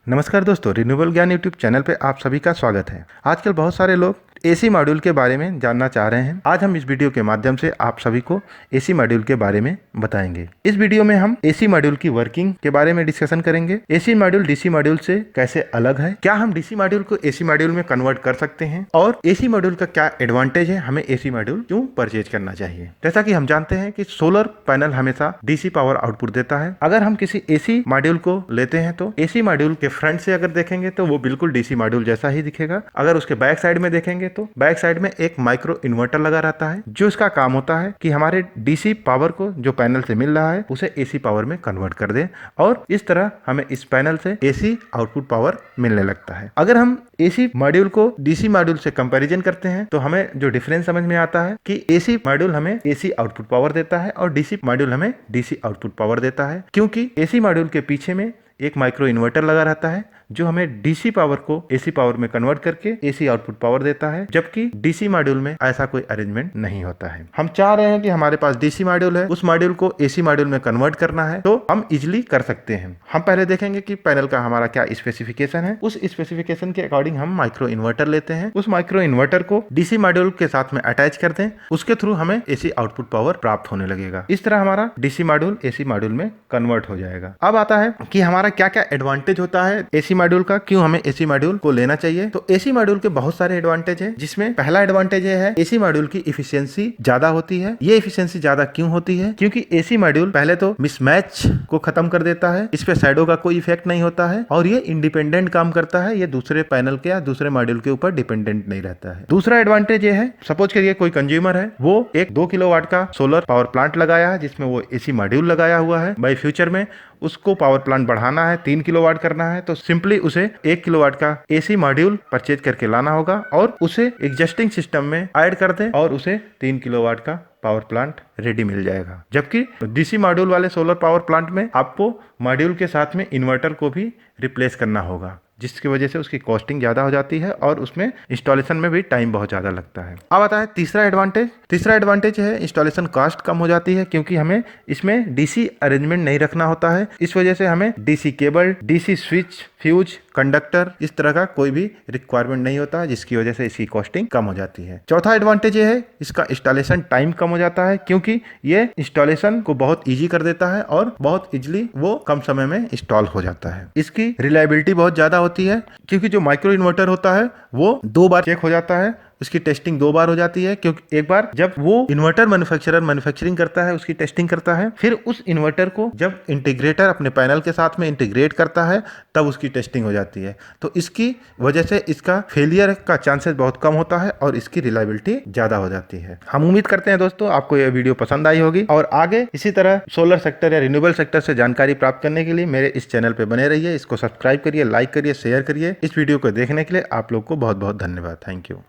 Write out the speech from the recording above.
नमस्कार दोस्तों, रिन्यूएबल ज्ञान यूट्यूब चैनल पे आप सभी का स्वागत है। आजकल बहुत सारे लोग एसी मॉड्यूल के बारे में जानना चाह रहे हैं। आज हम इस वीडियो के माध्यम से आप सभी को एसी मॉड्यूल के बारे में बताएंगे। इस वीडियो में हम एसी मॉड्यूल की वर्किंग के बारे में डिस्कशन करेंगे। एसी मॉड्यूल डीसी मॉड्यूल से कैसे अलग है, क्या हम डीसी मॉड्यूल को एसी मॉड्यूल में कन्वर्ट कर सकते हैं और एसी मॉड्यूल का क्या एडवांटेज है, हमें एसी मॉड्यूल क्यों परचेज करना चाहिए। जैसा कि हम जानते हैं कि सोलर पैनल हमेशा डीसी पावर आउटपुट देता है। अगर हम किसी एसी मॉड्यूल को लेते हैं तो एसी मॉड्यूल के फ्रंट से अगर देखेंगे तो वो बिल्कुल डीसी मॉड्यूल जैसा ही दिखेगा। अगर उसके बैक साइड में देखेंगे तो बैक साइड में एक माइक्रो इन्वर्टर लगा रहता है, जो इसका काम होता है कि हमारे डीसी पावर को जो पैनल से मिल रहा है उसे एसी पावर में कन्वर्ट कर दे और इस तरह हमें इस पैनल से एसी आउटपुट पावर मिलने लगता है। अगर हम एसी मॉड्यूल को डीसी मॉड्यूल से कंपैरिजन करते हैं तो हमें जो डिफरेंस समझ में आता है कि एसी मॉड्यूल हमें एसी आउटपुट पावर देता है और डीसी मॉड्यूल हमें डीसी आउटपुट पावर देता है, क्योंकि एसी मॉड्यूल के पीछे में एक माइक्रो इन्वर्टर लगा रहता है जो हमें डीसी पावर को एसी पावर में कन्वर्ट करके एसी आउटपुट पावर देता है, जबकि डीसी मॉड्यूल में ऐसा कोई अरेंजमेंट नहीं होता है। हम चाह रहे हैं कि हमारे पास डीसी मॉड्यूल है, उस मॉड्यूल को एसी मॉड्यूल में कन्वर्ट करना है तो हम इजिली कर सकते हैं। हम पहले देखेंगे कि पैनल का हमारा क्या स्पेसिफिकेशन है। उस स्पेसिफिकेशन के अकॉर्डिंग हम माइक्रो इन्वर्टर लेते हैं। उस माइक्रो इन्वर्टर को डीसी मॉड्यूल के साथ में अटैच कर दें, उसके थ्रू हमें एसी आउटपुट पावर प्राप्त होने लगेगा। इस तरह हमारा डीसी मॉड्यूल एसी मॉड्यूल में कन्वर्ट हो जाएगा। अब आता है कि हमारा क्या क्या एडवांटेज होता है एसी मॉड्यूल का, क्यों हमें एसी मॉड्यूल को लेना चाहिए। तो एसी मॉड्यूल के बहुत सारे एडवांटेज है, जिसमें पहला एडवांटेज है एसी मॉड्यूल की इफिशियंसी ज्यादा होती है। ये इफिशियंसी ज्यादा क्यों होती है? क्योंकि एसी मॉड्यूल पहले तो मिसमैच को खत्म कर देता है, इस पे शैडो का कोई इफेक्ट नहीं होता है और ये इंडिपेंडेंट काम करता है, ये दूसरे पैनल के या दूसरे मॉड्यूल के ऊपर डिपेंडेंट नहीं रहता है। दूसरा एडवांटेज ये है, सपोज करिए कोई कंज्यूमर है, वो एक 2 किलोवाट का सोलर पावर प्लांट लगाया है जिसमें वो एसी मॉड्यूल लगाया हुआ है। बाय फ्यूचर में उसको पावर प्लांट बढ़ाना है, 3 किलोवाट करना है, तो सिंपली उसे 1 किलोवाट का एसी मॉड्यूल परचेज करके लाना होगा और उसे एग्जिस्टिंग सिस्टम में ऐड कर दें और उसे 3 किलोवाट का पावर प्लांट रेडी मिल जाएगा। जबकि डीसी मॉड्यूल वाले सोलर पावर प्लांट में आपको मॉड्यूल के साथ में इन्वर्टर को भी रिप्लेस करना होगा, जिसकी वजह से उसकी कॉस्टिंग ज्यादा हो जाती है और उसमें इंस्टॉलेशन में भी टाइम बहुत ज्यादा लगता है। अब आता है तीसरा एडवांटेज। तीसरा एडवांटेज है इंस्टॉलेशन कॉस्ट कम हो जाती है, क्योंकि हमें इसमें डीसी अरेंजमेंट नहीं रखना होता है। इस वजह से हमें DC cable, DC switch, fuse, conductor इस तरह का कोई भी रिक्वायरमेंट नहीं होता है, जिसकी वजह से इसकी कॉस्टिंग कम हो जाती है। चौथा एडवांटेज ये है इसका इंस्टॉलेशन टाइम कम हो जाता है, क्योंकि ये इंस्टॉलेशन को बहुत ईजी कर देता है और बहुत इजीली वो कम समय में इंस्टॉल हो जाता है। इसकी रिलायबिलिटी बहुत ज्यादा होती है, क्योंकि जो माइक्रो इन्वर्टर होता है वो 2 बार चेक हो जाता है, उसकी टेस्टिंग 2 बार हो जाती है। क्योंकि एक बार जब वो इन्वर्टर मैन्युफैक्चरर मैन्युफैक्चरिंग करता है, उसकी टेस्टिंग करता है, फिर उस इन्वर्टर को जब इंटीग्रेटर अपने पैनल के साथ में इंटीग्रेट करता है तब उसकी टेस्टिंग हो जाती है। तो इसकी वजह से इसका फेलियर का चांसेस बहुत कम होता है और इसकी रिलायबिलिटी ज्यादा हो जाती है। हम उम्मीद करते हैं दोस्तों आपको यह वीडियो पसंद आई होगी और आगे इसी तरह सोलर सेक्टर या रिन्यूएबल सेक्टर से जानकारी प्राप्त करने के लिए मेरे इस चैनल पर बने रहिए। इसको सब्सक्राइब करिए, लाइक करिए, शेयर करिए। इस वीडियो को देखने के लिए आप लोग को बहुत बहुत धन्यवाद। Thank you.